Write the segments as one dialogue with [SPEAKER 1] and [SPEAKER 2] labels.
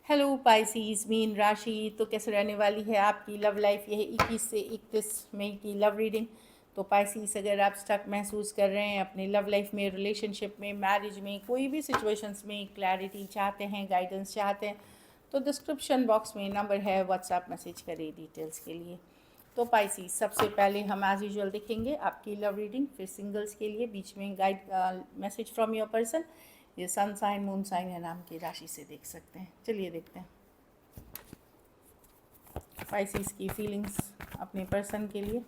[SPEAKER 1] Hello Pisces mean राशि। तो कैसे रहने वाली है आपकी लव लाइफ? यह 21 से 31 मई की लव रीडिंग। तो पाइसीज, अगर आप स्टक महसूस कर रहे हैं अपनी लव लाइफ में, रिलेशनशिप में, मैरिज में, कोई भी सिचुएशंस में क्लैरिटी चाहते हैं, गाइडेंस चाहते हैं, तो डिस्क्रिप्शन बॉक्स में नंबर है, व्हाट्सएप मैसेज करें डिटेल्स के लिए। तो पाइसीज, सबसे पहले हम एज यूजुअल देखेंगे आपकी लव रीडिंग, फिर सिंगल्स के लिए बीच में guide message from your person. ये सन साइन, मून साइन या नाम की राशि से देख सकते हैं। चलिए देखते हैं पाइसिस की फीलिंग्स अपने पर्सन के लिए।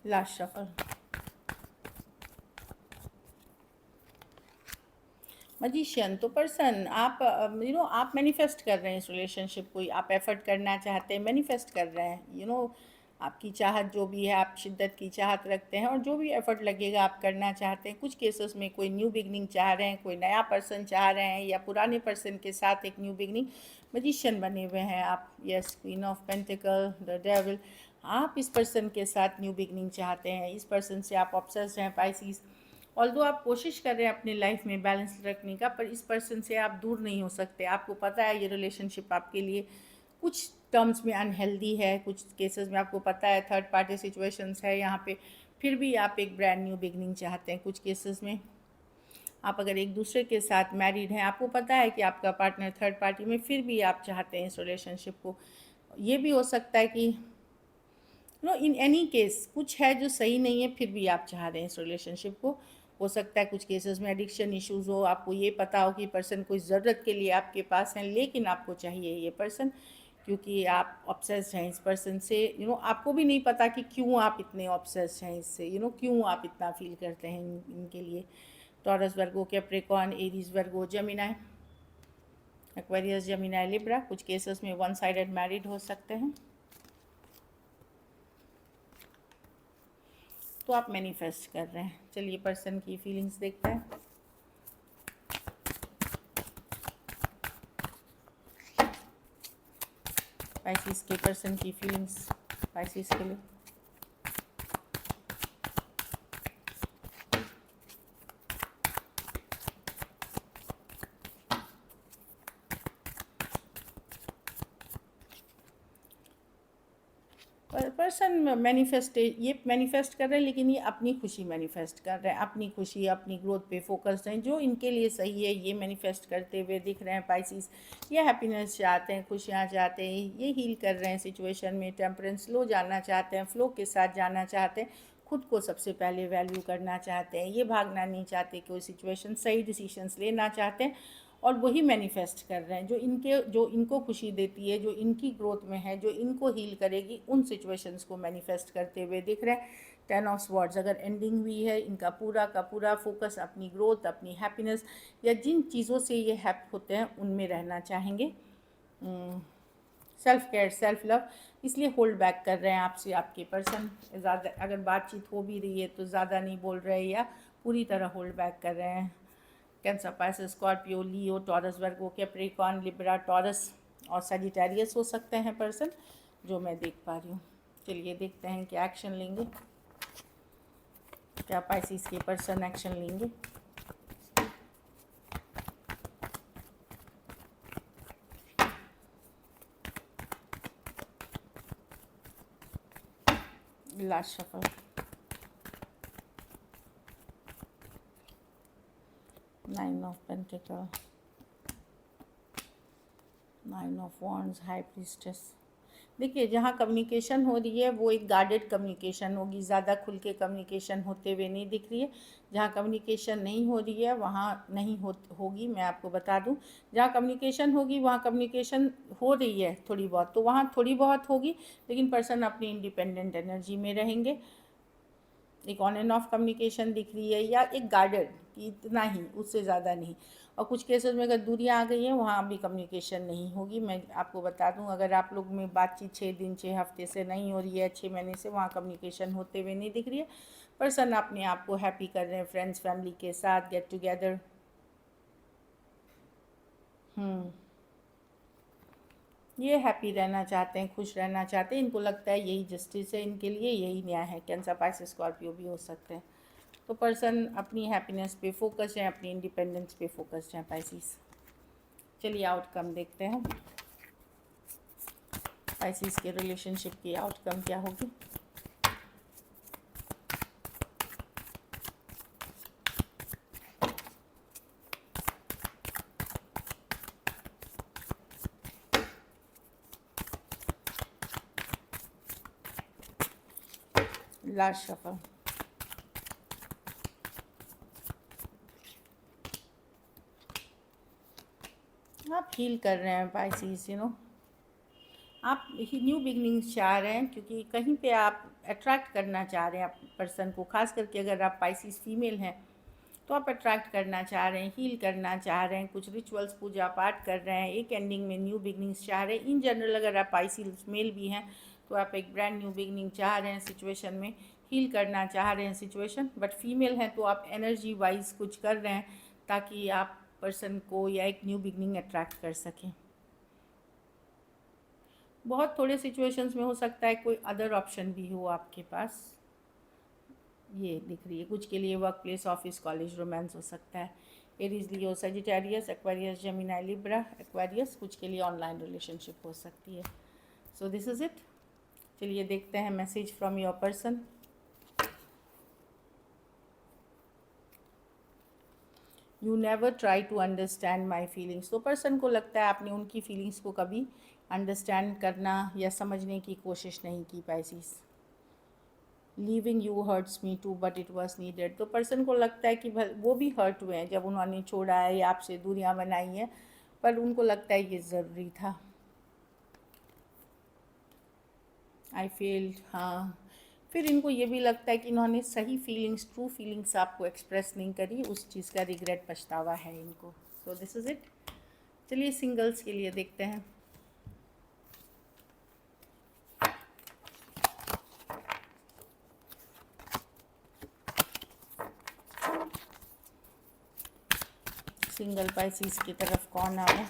[SPEAKER 1] Last shuffle. मजिशियन। तो पर्सन, आप आप मैनिफेस्ट कर रहे हैं इस रिलेशनशिप को, आप एफर्ट करना चाहते हैं, मैनिफेस्ट कर रहे हैं। आपकी चाहत जो भी है, आप शिद्दत की चाहत रखते हैं और जो भी एफर्ट लगेगा आप करना चाहते हैं। कुछ केसेस में कोई न्यू बिगनिंग चाह रहे हैं, कोई नया पर्सन चाह रहे हैं, या पुराने पर्सन के साथ एक न्यू बिगनिंग। मजिशियन बने हुए हैं आप। Yes, queen of pentacle, the devil. आप इस पर्सन के साथ न्यू बिगनिंग चाहते हैं, इस पर्सन से आप ऑब्सेस्ड हैं पाइसिस। ऑल्दो आप कोशिश कर रहे हैं अपनी लाइफ में बैलेंस रखने का, पर इस पर्सन से आप दूर नहीं हो सकते। आपको पता है ये रिलेशनशिप आपके लिए कुछ टर्म्स में अनहेल्दी है, कुछ केसेस में आपको पता है थर्ड पार्टी सिचुएशंस है यहाँ पे, फिर भी आप एक ब्रांड न्यू बिगनिंग चाहते हैं। कुछ केसेस में आप अगर एक दूसरे के साथ मैरिड हैं, आपको पता है कि आपका पार्टनर थर्ड पार्टी में, फिर भी आप चाहते हैं इस रिलेशनशिप को। ये भी हो सकता है कि इन एनी केस कुछ है जो सही नहीं है, फिर भी आप चाह रहे हैं इस रिलेशनशिप को। हो सकता है कुछ केसेस में एडिक्शन इश्यूज हो, आपको ये पता हो कि पर्सन कोई ज़रूरत के लिए आपके पास है, लेकिन आपको चाहिए ये पर्सन क्योंकि आप ऑब्सेस्ड हैं इस पर्सन से। आपको भी नहीं पता कि क्यों आप इतने ऑब्सेस्ड हैं इससे, क्यों आप इतना फील करते हैं इनके लिए। टॉरस, वर्गो, कैप्रिकॉर्न, एरीज, वर्गो, जेमिनाई, एक्वेरियस, जेमिनाई, लिब्रा। कुछ केसेस में वन साइडेड मैरिड हो सकते हैं। तो आप मैनिफेस्ट कर रहे हैं। चलिए पर्सन की फीलिंग्स देखते हैं। पाइसिस के पर्सन की फीलिंग्स पाइसिस के लिए। पर्सन ये मैनिफेस्ट कर रहे हैं, लेकिन ये अपनी खुशी मैनिफेस्ट कर रहे हैं, अपनी खुशी, अपनी ग्रोथ पे फोकस्ड हैं, जो इनके लिए सही है ये मैनिफेस्ट करते हुए दिख रहे हैं पाइसिस। ये हैप्पीनेस चाहते हैं, खुशियाँ चाहते हैं, ये हील कर रहे हैं सिचुएशन में। टेम्परेंस, लो जाना चाहते हैं, फ्लो के साथ जाना चाहते हैं, खुद को सबसे पहले वैल्यू करना चाहते हैं, ये भागना नहीं चाहते कोई सिचुएशन, सही डिसीजंस लेना चाहते हैं। और वही मैनिफेस्ट कर रहे हैं जो इनको खुशी देती है, जो इनकी ग्रोथ में है, जो इनको हील करेगी, उन सिचुएशंस को मैनिफेस्ट करते हुए दिख रहे हैं। 10 ऑफ स्वॉर्ड्स अगर एंडिंग हुई है, इनका पूरा का पूरा फोकस अपनी ग्रोथ, अपनी हैप्पीनेस, या जिन चीज़ों से ये हैप्पी होते हैं उनमें रहना चाहेंगे। सेल्फ केयर, सेल्फ लव, इसलिए होल्ड बैक कर रहे हैं आपसे आपके पर्सन। ज़्यादा अगर बातचीत हो भी रही है तो ज़्यादा नहीं बोल रहे हैं, या पूरी तरह होल्ड बैक कर रहे हैं। कैंसर, पाइसेस, स्कॉर्पियो, लियो, टॉरस, वर्गो, कैप्रिकॉर्न, लिब्रा, टॉरस और सजिटेरियस हो सकते हैं पर्सन, जो मैं देख पा रही हूँ। चलिए देखते हैं क्या एक्शन लेंगे, क्या पाइसिस के पर्सन एक्शन लेंगे। Last shuffle. 9 of pentacle, 9 of wands, high priestess. देखिए, जहाँ कम्युनिकेशन हो रही है वो एक गार्डेड कम्युनिकेशन होगी, ज़्यादा खुल के कम्युनिकेशन होते हुए नहीं दिख रही है। जहाँ कम्युनिकेशन नहीं हो रही है वहाँ नहीं होगी, मैं आपको बता दूँ। जहाँ कम्युनिकेशन होगी वहाँ कम्युनिकेशन हो रही है थोड़ी बहुत, तो वहाँ थोड़ी बहुत होगी, लेकिन पर्सन अपनी इंडिपेंडेंट एनर्जी में रहेंगे। एक ऑन एंड ऑफ कम्युनिकेशन दिख रही है, या एक गार्डेड कि इतना ही, उससे ज़्यादा नहीं। और कुछ केसेस में अगर दूरियां आ गई हैं वहाँ भी कम्युनिकेशन नहीं होगी। मैं आपको बता दूं, अगर आप लोग में बातचीत 6 दिन 6 हफ्ते से नहीं हो रही है, 6 महीने से, वहाँ कम्युनिकेशन होते हुए नहीं दिख रही है। पर्सन अपने आप को हैप्पी कर रहे हैं फ्रेंड्स फैमिली के साथ, गेट टुगेदर। ये हैप्पी रहना चाहते हैं, खुश रहना चाहते हैं, इनको लगता है यही जस्टिस है इनके लिए, यही न्याय है। कैंसर, पाइसेस, स्कॉर्पियो भी हो सकते हैं। तो पर्सन अपनी हैप्पीनेस पे फोकस है, अपनी इंडिपेंडेंस पे फोकस्ड है पाइसेस। चलिए आउटकम देखते हैं, पाइसेस के रिलेशनशिप की आउटकम क्या होगी। Last shuffle. आप हील कर रहे हैं पाइसेस, आप ही न्यू बिगनिंग्स चाह रहे हैं, क्योंकि कहीं पे आप अट्रैक्ट करना चाह रहे हैं पर्सन को। खास करके अगर आप पाइसेस फीमेल हैं तो आप अट्रैक्ट करना चाह रहे हैं, हील करना चाह रहे हैं, कुछ रिचुअल्स पूजा पाठ कर रहे हैं, एक एंडिंग में न्यू बिगनिंग्स चाह रहे हैं। इन जनरल अगर आप पाइसेस मेल भी हैं तो आप एक ब्रांड न्यू बिगनिंग चाह रहे हैं सिचुएशन में, हील करना चाह रहे हैं सिचुएशन। बट फीमेल हैं तो आप एनर्जी वाइज कुछ कर रहे हैं ताकि आप पर्सन को या एक न्यू बिगनिंग अट्रैक्ट कर सकें। बहुत थोड़े सिचुएशंस में हो सकता है कोई अदर ऑप्शन भी हो आपके पास। ये दिख रही है कुछ के लिए work place, office, college, romance हो सकता है। Aries, Leo, Sagittarius, Aquarius, Gemini, Libra, Aquarius, कुछ के लिए ऑनलाइन रिलेशनशिप हो सकती है। So this is it. चलिए देखते हैं message from your person. You never try to understand my feelings. तो पर्सन को लगता है आपने उनकी फीलिंग्स को कभी अंडरस्टैंड करना या समझने की कोशिश नहीं की pieces. Leaving you hurts me too but it was needed. तो पर्सन को लगता है कि वो भी हर्ट हुए हैं जब उन्होंने छोड़ा है या आपसे दूरियां बनाई हैं, पर उनको लगता है ये ज़रूरी था। आई फील्ड, हाँ। फिर इनको ये भी लगता है कि इन्होंने सही फीलिंग्स, ट्रू फीलिंग्स आपको एक्सप्रेस नहीं करी, उस चीज़ का रिग्रेट, पछतावा है इनको। सो दिस इज़ इट। चलिए सिंगल्स के लिए देखते हैं। सिंगल पाइसेस की तरफ कौन आए।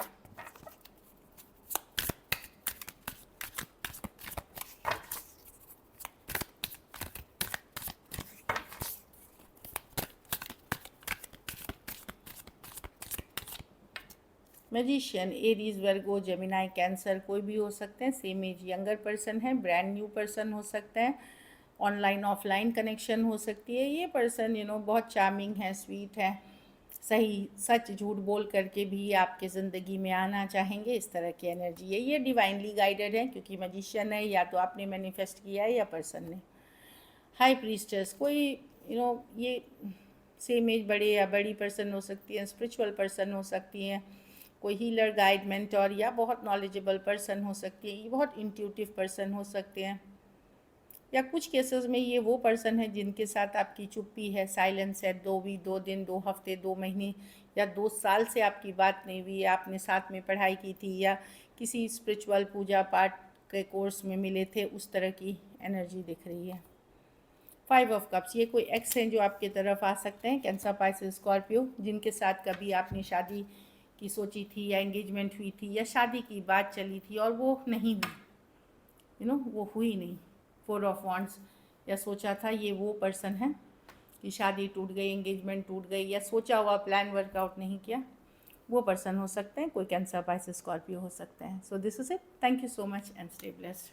[SPEAKER 1] मैजिशियन, एरीज, वर्गो, जेमिनाई, कैंसर, कोई भी हो सकते हैं। सेम एज यंगर पर्सन है, ब्रांड न्यू पर्सन हो सकता है, ऑनलाइन ऑफलाइन कनेक्शन हो सकती है। ये पर्सन बहुत चार्मिंग है, स्वीट है, सही सच झूठ बोल करके भी आपके ज़िंदगी में आना चाहेंगे, इस तरह की एनर्जी है। ये डिवाइनली गाइडेड है क्योंकि मैजिशियन है, या तो आपने मैनिफेस्ट किया है या पर्सन ने। हाई प्रीस्टर्स, कोई ये सेम एज बड़े या बड़ी पर्सन हो सकती है, स्पिरिचुअल पर्सन हो सकती हैं, कोई हीलर, गाइड, मेंटोर, या बहुत नॉलेजेबल पर्सन हो सकती है, ये बहुत इंट्यूटिव पर्सन हो सकते हैं, या कुछ केसेस में ये वो पर्सन है जिनके साथ आपकी चुप्पी है, साइलेंस है, 2 दिन, 2 हफ्ते, 2 महीने या 2 साल से आपकी बात नहीं हुई, आपने साथ में पढ़ाई की थी या किसी स्पिरिचुअल पूजा पाठ के कोर्स में मिले थे, उस तरह की एनर्जी दिख रही है। 5 ऑफ कप्स, ये कोई एक्स हैं जो आपकी तरफ आ सकते हैं, कैंसर, पाइसेस, स्कॉर्पियो, जिनके साथ कभी आपने शादी की सोची थी या एंगेजमेंट हुई थी या शादी की बात चली थी और वो नहीं हुई, वो हुई नहीं। 4 ऑफ वांड्स, या सोचा था, ये वो पर्सन है कि शादी टूट गई, एंगेजमेंट टूट गई, या सोचा हुआ प्लान वर्कआउट नहीं किया, वो पर्सन हो सकते हैं। कोई कैंसर, पाइसेस, स्कॉर्पियो हो सकते हैं। सो this is it. Thank you so much and stay blessed.